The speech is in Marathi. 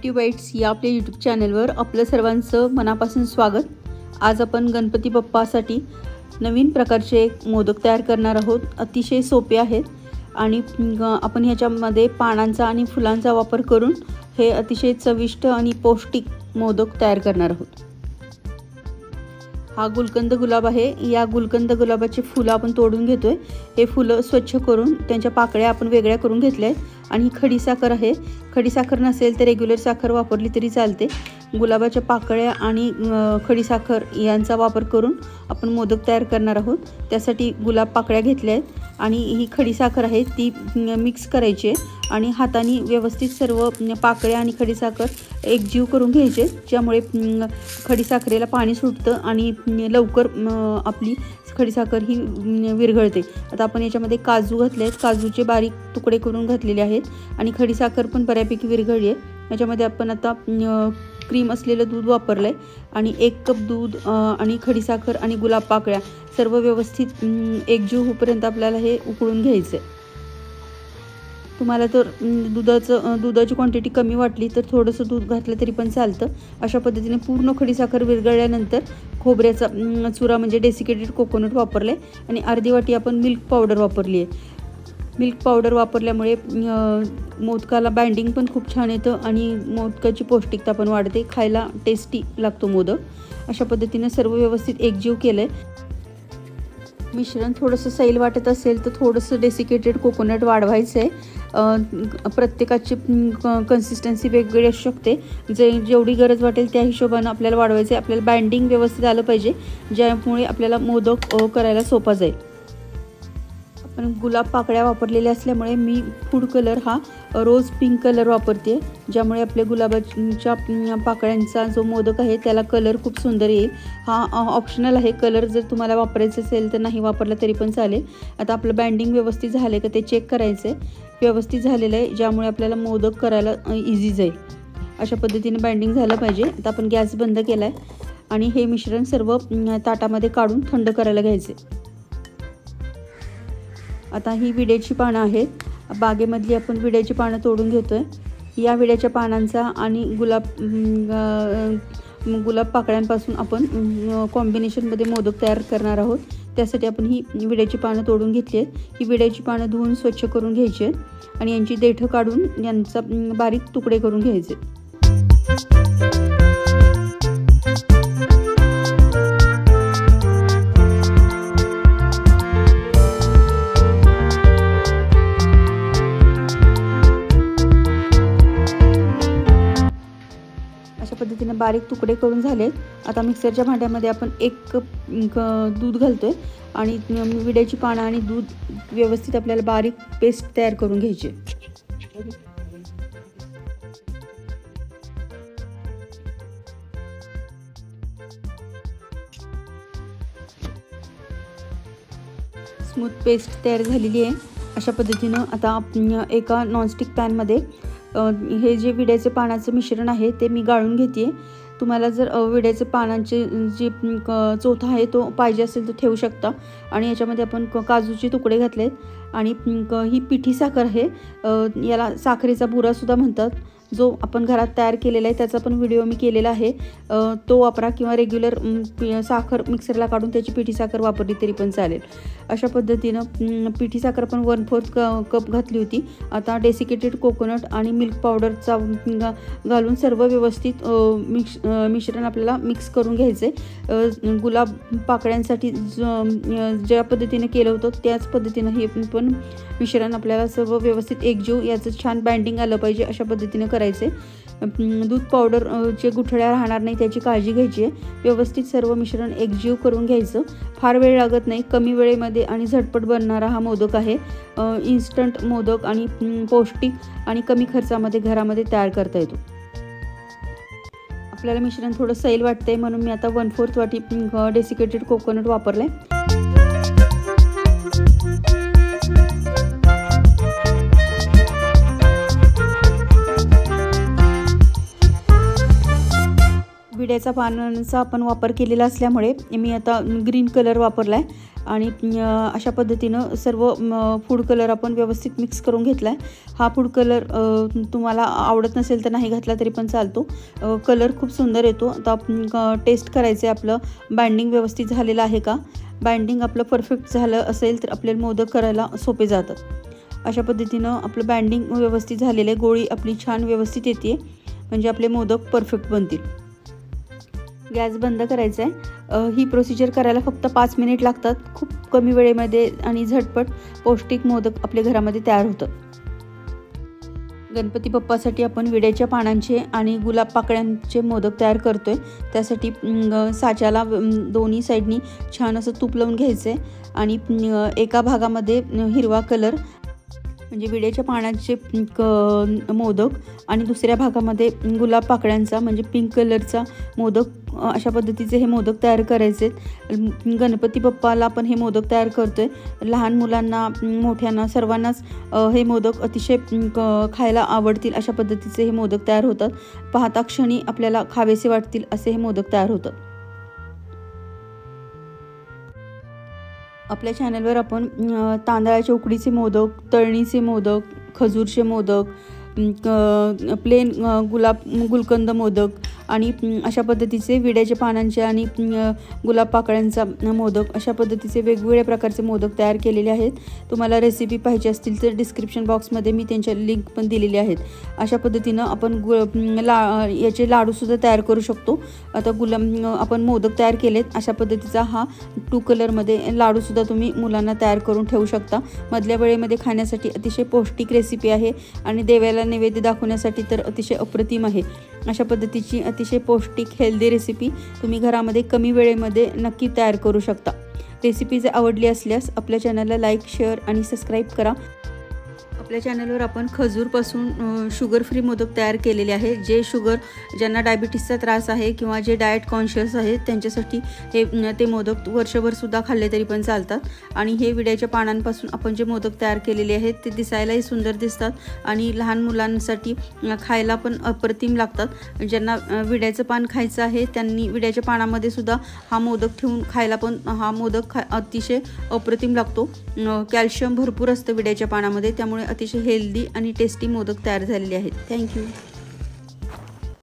क्रिएटिव्ह बाईट्स या आपल्या यूट्यूब चॅनलवर आपलं सर्वांचं मनापासून स्वागत। आज आपण गणपती बाप्पासाठी नवीन प्रकारचे मोदक तयार करणार आहोत। अतिशय सोपे आहेत आणि आपण ह्याच्यामध्ये पानांचा आणि फुलांचा वापर करून हे अतिशय चविष्ट आणि पौष्टिक मोदक तयार करणार आहोत। हा गुलकंद गुलाब आहे। या गुलकंद गुलाबाची फुलं आपण तोडून घेतोय। हे फुलं स्वच्छ करून त्यांच्या पाकळ्या आपण वेगळ्या करून घेतल्या आहेत आणि खडी साखर आहे। खडी साखर नसेल तर रेग्युलर साखर वापरली तरी चालते। गुलाबाच्या पाकळ्या आणि खडी साखर यांचा वापर करून आपण मोदक तयार करणार आहोत। त्यासाठी गुलाब पाकळ्या घेतल्या आहेत आणि ही खडी साखर आहे ती मिक्स करायची आहे आणि हाताने व्यवस्थित सर्व पाकळ्या आणि खडी साखर एकजीव करून घ्यायचे, ज्यामुळे खडी साखरेला पाणी सुटतं आणि लवकर आपली खडी साखर ही विरघळते। आता आपण याच्यामध्ये काजू घातले आहेत, काजूचे बारीक तुकडे करून घातलेले आहेत आणि खडी साखर पण बऱ्यापैकी विरघळली आहे। याच्यामध्ये आपण आता क्रीम असलेलं दूध वापरलं आहे आणि 1 कप दूध आणि खडी साखर आणि गुलाब पाकळ्या सर्व व्यवस्थित एकजीव होईपर्यंत आपल्याला हे उकळून घ्यायचं आहे। तुम्हाला तर दुधाची क्वांटिटी कमी वाटली तर थोडंसं दूध घातलं तरी पण चालतं। अशा पद्धतीने पूर्ण खडी साखर विरघळल्यानंतर खोबऱ्याचा चुरा म्हणजे डेसिकेटेड कोकोनट वापरले आणि अर्धी वाटी आपण मिल्क पावडर वापरली आहे। मिल्क पावडर वापरल्यामुळे मोदकाला बाइंडिंग पण खूप छान येतं आणि मोदकाची पौष्टिकता पण वाढते, खायला टेस्टी लागतो मोदक। अशा पद्धतीने सर्व व्यवस्थित एकजीव केलंय। मिश्रण थोडंसं सैल वाटत असेल तर थोडंसं डेसिकेटेड कोकोनट वाढवायचं आहे। प्रत्येकाची कन्सिस्टन्सी वेगवेगळी असू शकते, जेवढी गरज वाटेल त्या हिशोबाने आपल्याला वाढवायचं आहे। आपल्याला बाइंडिंग व्यवस्थित आलं पाहिजे, ज्यामुळे आपल्याला मोदक करायला सोपा जाईल। आपण गुलाब पाकळ्या वापरलेल्या असल्यामुळे मी फूड कलर हा रोज पिंक कलर वापरते, ज्यामुळे आपल्या गुलाबाच्या पाकळ्यांचा जो मोदक आहे त्याला कलर खूप सुंदर येईल। हा ऑप्शनल आहे कलर, जर तुम्हाला वापरायचं असेल तर नाही वापरला तरी पण चालेल। आता आपलं बाइंडिंग व्यवस्थित झालं का ते चेक करायचं आहे। व्यवस्थित झालेलं आहे, ज्यामुळे आपल्याला मोदक करायला इझी जाईल। अशा पद्धतीने बाइंडिंग झालं पाहिजे। आता आपण गॅस बंद केला आहे आणि हे मिश्रण सर्व ताटामध्ये काढून थंड करायला घ्यायचे। आता ही विड्याची पानं आहेत, बागेमधली आपण विड्याची पानं तोडून घेतोय। या विड्याच्या पानांचा आणि गुलाब पाकळ्यांपासून आपण कॉम्बिनेशनमध्ये मोदक तयार करणार आहोत। त्यासाठी आपण ही विड्याची पानं तोडून घेतली आहेत। ही विड्याची पानं धुवून स्वच्छ करून घ्यायची आहेत आणि यांची देठं काढून यांचा बारीक तुकडे करून घ्यायचे। अशा पद्धतीने बारीक तुकडे करून झालेत। आता मिक्सरच्या भांड्यामध्ये आपण 1 कप दूध घालतोय आणि विड्याची पानं आणि दूध व्यवस्थित आपल्याला बारीक पेस्ट तयार करून घ्यायची। स्मूथ पेस्ट तयार झालेली आहे। अशा पद्धतीनं आता एका नॉनस्टिक पॅनमध्ये हे जे विड्याचे पानाचं मिश्रण आहे ते मी गाळून घेते। तुम्हाला जर विड्याचे पानांचे जे चोथा आहे तो पाहिजे असेल तर ठेवू शकता। आणि याच्यामध्ये आपण काजूचे तुकडे घातलेत आणि ही पिठी साखर आहे, याला साखरेचा बुरासुद्धा म्हणतात। जो आपण घरात तयार केलेला आहे त्याचा पण व्हिडिओ मी केलेला आहे, तो वापरा किंवा रेग्युलर साखर मिक्सरला काढून त्याची पिठी साखर वापरली तरी पण चालेल। अशा पद्धतीनं पिठी साखर आपण 1/4 कप घातली होती। आता डेसिकेटेड कोकोनट आणि मिल्क पावडरचा घालून सर्व व्यवस्थित मिश्रण आपल्याला मिक्स करून घ्यायचे। गुलाब पाकळ्यांसाठी ज्या पद्धतीने केलं होतं त्याच पद्धतीनं हे पण मिश्रण आपल्याला सर्व व्यवस्थित एकजीव याचं छान बाइंडिंग आलं पाहिजे अशा पद्धतीने करायचे। दूध पावडर जे गुठळ्या राहणार नाही त्याची काळजी घ्यायची आहे। व्यवस्थित सर्व मिश्रण एकजीव करून घ्यायचं। फार वेळ लागत नाही, कमी वेळेमध्ये आणि झटपट बनणारा हा मोदक आहे। इन्स्टंट मोदक आणि पौष्टिक आणि कमी खर्चामध्ये घरामध्ये तयार करता येतो। आपल्याला मिश्रण थोडं सैल वाटतंय म्हणून मी आता 1/4 वाटी डेसिकेटेड कोकोनट वापरलाय। विड्याचा पानांचा आपण वापर केलेला असल्यामुळे मी आता ग्रीन कलर वापरला आहे आणि अशा पद्धतीनं सर्व फूड कलर आपण व्यवस्थित मिक्स करून घेतला आहे। हा फूड कलर तुम्हाला आवडत नसेल तर नाही घातला तरी पण चालतो, कलर खूप सुंदर येतो। आता टेस्ट करायचं आहे आपलं बाइंडिंग व्यवस्थित झालेलं आहे का। बाइंडिंग आपलं परफेक्ट झालं असेल तर आपल्याला मोदक करायला सोपे जातात। अशा पद्धतीनं आपलं बाइंडिंग व्यवस्थित झालेलं आहे, गोळी आपली छान व्यवस्थित येते, म्हणजे आपले मोदक परफेक्ट बनतील। गॅस बंद करायचा आहे। ही प्रोसिजर करायला फक्त 5 मिनिट लागतात, खूप कमी वेळेमध्ये आणि झटपट पौष्टिक मोदक आपल्या घरामध्ये तयार होतात। गणपती बाप्पासाठी आपण विड्याच्या पानांचे आणि गुलाब पाकळ्यांचे मोदक तयार करतोय। त्यासाठी साच्याला दोन्ही साईडनी छान असं तूप लावून घ्यायचं आहे आणि एका भागामध्ये हिरवा कलर म्हणजे विड्याच्या पानांचे मोदक आणि दुसऱ्या भागामध्ये गुलाब पाकळ्यांचा म्हणजे पिंक कलरचा मोदक, अशा पद्धतीचे हे मोदक तयार करायचे। गणपती बाप्पाला आपण हे मोदक तयार करतोय। लहान मुलांना मोठ्यांना सर्वांनाच हे मोदक अतिशय खायला आवडतील अशा पद्धतीचे हे मोदक तयार होतात। पाहता क्षणी आपल्याला खावेसे वाटतील असे हे मोदक तयार होतात। आपल्या चॅनलवर आपण तांदळाच्या उकडीचे मोदक, तळणीचे मोदक, खजूरचे मोदक, प्लेन गुलकंद मोदक आणि अशा पद्धतीचे विड्याच्या पानांचे आणि गुलाब पाकळ्यांचा मोदक, अशा पद्धतीचे वेगवेगळ्या प्रकारचे मोदक तयार केलेले आहेत। तुम्हाला रेसिपी पाहिजे असतील तर डिस्क्रिप्शन बॉक्समध्ये मी त्यांच्या लिंक पण दिलेली आहेत। अशा पद्धतीनं आपण याचे लाडूसुद्धा तयार करू शकतो। आता आपण मोदक तयार केलेत, अशा पद्धतीचा हा 2 कलरमध्ये लाडूसुद्धा तुम्ही मुलांना तयार करून ठेवू शकता। मधल्या वेळेमध्ये खाण्यासाठी अतिशय पौष्टिक रेसिपी आहे आणि देवाला नैवेद्य दाखवण्यासाठी तर अतिशय अप्रतिम आहे। अशा पद्धतीची अतिशय पौष्टिक हेल्दी रेसिपी तुम्ही घरामध्ये कमी वेळेमध्ये नक्की तयार करू शकता। रेसिपी जर आवडली असल्यास आपल्या चॅनलला लाईक, शेअर आणि सबस्क्राईब करा। आपल्या चॅनलवर आपण खजूरपासून शुगर फ्री मोदक तयार केलेले आहे। जे ज्यांना डायबिटीसचा त्रास आहे किंवा जे डाएट कॉन्शियस आहेत त्यांच्यासाठी ते मोदक वर्षभरसुद्धा खाल्ले तरी पण चालतात। आणि हे विड्याच्या पानांपासून आपण जे मोदक तयार केलेले आहेत ते दिसायलाही सुंदर दिसतात आणि लहान मुलांसाठी खायला पण अप्रतिम लागतात। ज्यांना विड्याचं पान खायचं आहे त्यांनी विड्याच्या पानामध्ये सुद्धा हा मोदक ठेवून खायला पण हा मोदक अतिशय अप्रतिम लागतो। कॅल्शियम भरपूर असतं विड्याच्या पानामध्ये, त्यामुळे अतिशय हेल्दी आणि टेस्टी मोदक तयार झालेले आहेत। थँक्यू।